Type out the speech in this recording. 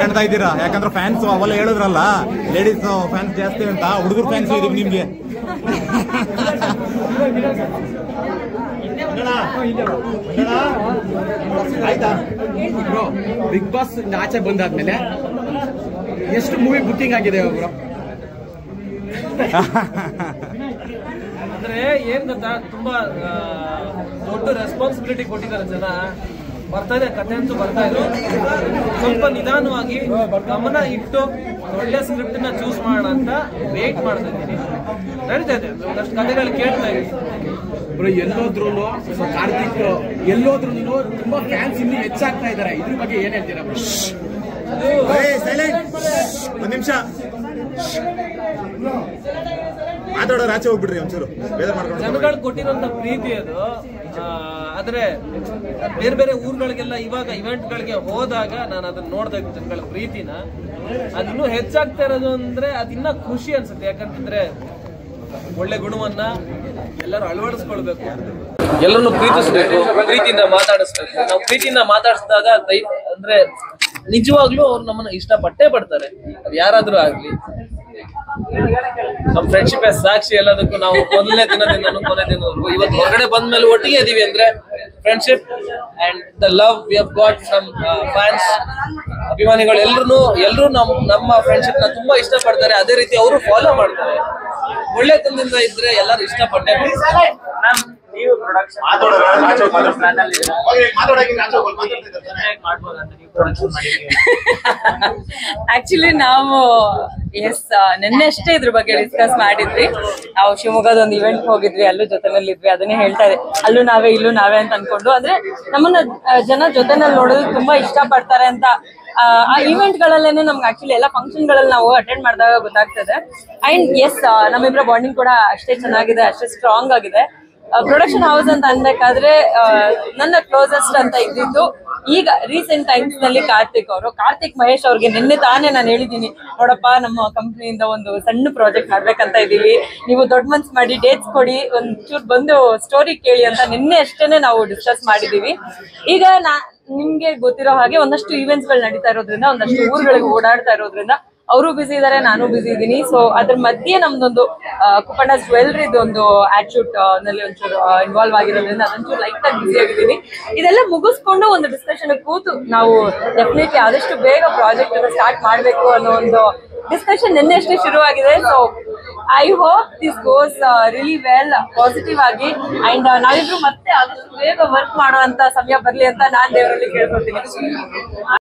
ಕಾಣ್ತಾ ಇದ್ದೀರಾ, ಯಾಕಂದ್ರೆ ಫ್ಯಾನ್ಸ್ ಅವೆಲ್ಲ ಹೇಳಿದ್ರಲ್ಲ ಲೇಡೀಸ್ ಫ್ಯಾನ್ಸ್ ಜಾಸ್ತಿ ಅಂತ, ಹುಡುಗರು ಫ್ಯಾನ್ಸ್ ಇದೀವಿ ನಿಮ್ಗೆ. ಬಿಗ್ ಬಾಸ್ ಆಚೆ ಬಂದಾದ್ಮೇಲೆ ಎಷ್ಟು ಮೂವಿ ಬುಕ್ಕಿಂಗ್ ಆಗಿದೆ ಬ್ರೋ? ಅಂದ್ರೆ ಏನ್ ಗೊತ್ತಾ, ತುಂಬಾ ದೊಡ್ಡ ರೆಸ್ಪಾನ್ಸಿಬಿಲಿಟಿ ಕೊಟ್ಟಿದ್ದಾರೆ ಜನ. ಬರ್ತಾ ಇದೆ, ಕತೆ ಅಂತೂ ಬರ್ತಾ ಇದೆ. ಸ್ವಲ್ಪ ನಿಧಾನವಾಗಿ ಗಮನ ಇಟ್ಟು ಒಳ್ಳೆ ಸ್ಕ್ರಿಪ್ಟ್ ನ ಚೂಸ್ ಮಾಡೋಣ ಅಂತ ವೇಟ್ ಮಾಡ್ತಾ ಇದ್ದೀನಿ. ನಡೀತಾ ಇದೆ, ಒಂದಷ್ಟು ಕಥೆಗಳು ಕೇಳ್ತಾ ಇದ್ದೀನಿ. ಎಲ್ಲೋದ್ರು ಕಾರ್ತಿಕ್ ಎಲ್ಲೋದ್ರು ತುಂಬಾ ಫ್ಯಾನ್ಸ್ ಇನ್ನೂ ಹೆಚ್ಚಾಗ್ತಾ ಇದಾರೆ, ಇದ್ರ ಬಗ್ಗೆ ಏನ್ ಹೇಳ್ತೀರಾ? ಒಂದ್ ನಿಮಿಷ ಮಾತಾಡೋರು ಆಚೆ ಹೋಗ್ಬಿಡ್ರಿ ಒಂಚೂರು, ಬೇಜಾರ್ ಮಾಡ್ಕೊಂಡು. ಜನಗಳು ಕೊಟ್ಟಿರೋಂತ ಪ್ರೀತಿ ಅದು. ಆದ್ರೆ ಬೇರೆ ಬೇರೆ ಊರುಗಳಿಗೆಲ್ಲ ಇವಾಗ ಇವೆಂಟ್ ಗಳಿಗೆ ಹೋದಾಗ ನಾನು ಅದನ್ನ ನೋಡ್ತಾ ಇದ್ದೆ, ಜನಗಳ ಪ್ರೀತಿನ. ಅದಿನ್ನೂ ಹೆಚ್ಚಾಗ್ತಾ ಇರೋದು ಅಂದ್ರೆ ಅದಿನ್ನ ಖುಷಿ ಅನ್ಸುತ್ತೆ. ಯಾಕಂತಂದ್ರೆ ಒಳ್ಳೆ ಗುಣವನ್ನ ಎಲ್ಲರೂ ಅಳವಡಿಸ್ಕೊಳ್ಬೇಕು, ಎಲ್ಲರನ್ನು ಪ್ರೀತಿಸ್ಬೇಕು, ಪ್ರೀತಿಯಿಂದ ಮಾತಾಡಿಸ್ಬೇಕು. ನಾವು ಪ್ರೀತಿಯಿಂದ ಮಾತಾಡಿಸಿದಾಗ ಅಂದ್ರೆ ನಿಜವಾಗ್ಲೂ ಅವ್ರು ನಮ್ಮನ್ನ ಇಷ್ಟಪಟ್ಟೇ ಪಡ್ತಾರೆ, ಅದು ಯಾರಾದ್ರೂ ಆಗ್ಲಿ. ನಮ್ ಫ್ರೆಂಡ್ಶಿಪ್ ಸಾಕ್ಷಿ ಎಲ್ಲದಕ್ಕೂ. ನಾವು ಮೊದಲನೇ ದಿನದಿಂದ ಕೊನೆ ದಿನವರೆಗೂ ಇವತ್ತು ಹೊರಗಡೆ ಬಂದ ಮೇಲೆ ಒಟ್ಟಿಗೆ ಇದೀವಿ ಅಂದ್ರೆ friendship and the love we have got from fans, ಅಭಿಮಾನಿಗಳು ಎಲ್ಲರೂ ನಮ್ಮ ಫ್ರೆಂಡ್ಶಿಪ್ ನ ತುಂಬಾ ಇಷ್ಟಪಡ್ತಾರೆ. ಅದೇ ರೀತಿ ಅವರು ಫಾಲೋ ಮಾಡ್ತಾರೆ. ಒಳ್ಳೆತನದಿಂದ ಇದ್ರೆ ಎಲ್ಲರೂ ಇಷ್ಟಪಟ್ಟೆ. ಆಕ್ಚುಲಿ ನಾವು ನಿನ್ನೆ ಅಷ್ಟೇ ಇದ್ರ ಬಗ್ಗೆ ಡಿಸ್ಕಸ್ ಮಾಡಿದ್ವಿ. ನಾವು ಶಿವಮೊಗ್ಗದ ಒಂದು ಇವೆಂಟ್ ಹೋಗಿದ್ವಿ, ಅಲ್ಲೂ ಜೊತೆನಲ್ಲಿದ್ವಿ. ಅದನ್ನೇ ಹೇಳ್ತಾ ಇದೆ, ಅಲ್ಲೂ ನಾವೇ ಇಲ್ಲೂ ನಾವೇ ಅಂತ ಅನ್ಕೊಂಡು. ಅಂದ್ರೆ ನಮ್ಮನ್ನ ಜನ ಜೊತೆನಲ್ಲಿ ನೋಡೋದು ತುಂಬಾ ಇಷ್ಟ ಪಡ್ತಾರೆ ಅಂತ ಆ ಇವೆಂಟ್ ಗಳಲ್ಲೇನೆ ನಮ್ಗೆ ಆಕ್ಚುಲಿ ಎಲ್ಲ ಫಂಕ್ಷನ್ ಗಳಲ್ಲಿ ನಾವು ಅಟೆಂಡ್ ಮಾಡಿದಾಗ ಗೊತ್ತಾಗ್ತದೆ. ಅಂಡ್ ನಮ್ಮಿಬ್ಬರ ಬಾಂಡಿಂಗ್ ಕೂಡ ಅಷ್ಟೇ ಚೆನ್ನಾಗಿದೆ, ಅಷ್ಟೇ ಸ್ಟ್ರಾಂಗ್ ಆಗಿದೆ. ಪ್ರೊಡಕ್ಷನ್ ಹೌಸ್ ಅಂತ ಅನ್ಬೇಕಾದ್ರೆ ನನ್ನ ಕ್ಲೋಸೆಸ್ಟ್ ಅಂತ ಇದ್ದಿದ್ದು ಈಗ ರೀಸೆಂಟ್ ಟೈಮ್ಸ್ ನಲ್ಲಿ ಕಾರ್ತಿಕ್ ಮಹೇಶ್ ಅವ್ರಿಗೆ ನಿನ್ನೆ ತಾನೇ ನಾನು ಹೇಳಿದ್ದೀನಿ, ನೋಡಪ್ಪ ನಮ್ಮ ಕಂಪ್ನಿಯಿಂದ ಒಂದು ಸಣ್ಣ ಪ್ರಾಜೆಕ್ಟ್ ಮಾಡ್ಬೇಕಂತ ಇದೀವಿ, ನೀವು ದೊಡ್ಡ ಮನ್ಸ್ ಮಾಡಿ ಡೇಟ್ಸ್ ಕೊಡಿ, ಒಂಚೂರು ಬಂದು ಸ್ಟೋರಿ ಕೇಳಿ ಅಂತ ನಿನ್ನೆ ಅಷ್ಟೇನೆ ನಾವು ಡಿಸ್ಕಸ್ ಮಾಡಿದೀವಿ. ಈಗ ನಿಮ್ಗೆ ಗೊತ್ತಿರೋ ಹಾಗೆ ಒಂದಷ್ಟು ಈವೆಂಟ್ಸ್ ಗಳು ನಡೀತಾ ಇರೋದ್ರಿಂದ, ಒಂದಷ್ಟು ಊರುಗಳಿಗೆ ಓಡಾಡ್ತಾ ಇರೋದ್ರಿಂದ ಅವರು ಬಿಸಿ ಇದಾರೆ, ನಾನು ಬಿಸಿ ಇದ್ದೀನಿ. ಸೊ ಅದ್ರ ಮಧ್ಯೆ ನಮ್ದೊಂದು ಕುಪ್ಪಣ್ಣ ಜ್ಯುವೆಲ್ರಿದು ಒಂದು ಆಡ್ ಶೂಟ್ ನಲ್ಲಿ ಒಂಚೂರು ಇನ್ವಾಲ್ವ್ ಆಗಿರೋದ್ರಿಂದ ಅದೊಂಚೂರು ಲೈಟ್ ಆಗಿ ಬಿಸಿ ಆಗಿದ್ದೀನಿ. ಇದೆಲ್ಲ ಮುಗಿಸ್ಕೊಂಡು ಒಂದು ಡಿಸ್ಕಷನ್ ಕೂತು ನಾವು ಡೆಫಿನೆಟ್ಲಿ ಆದಷ್ಟು ಬೇಗ ಪ್ರಾಜೆಕ್ಟ್ ಅನ್ನು ಸ್ಟಾರ್ಟ್ ಮಾಡಬೇಕು ಅನ್ನೋ ಒಂದು ಡಿಸ್ಕಷನ್ ನಿನ್ನೆ ಅಷ್ಟೇ ಶುರುವಾಗಿದೆ. So I hope this goes really well, positive ಆಗಿ. ಅಂಡ್ ನಾವಿಬ್ರು ಮತ್ತೆ ಆದಷ್ಟು ಬೇಗ ವರ್ಕ್ ಮಾಡುವಂತ ಸಮಯ ಬರ್ಲಿ ಅಂತ ನಾನ್ ದೇವರಲ್ಲಿ ಕೇಳ್ಕೊತೀನಿ.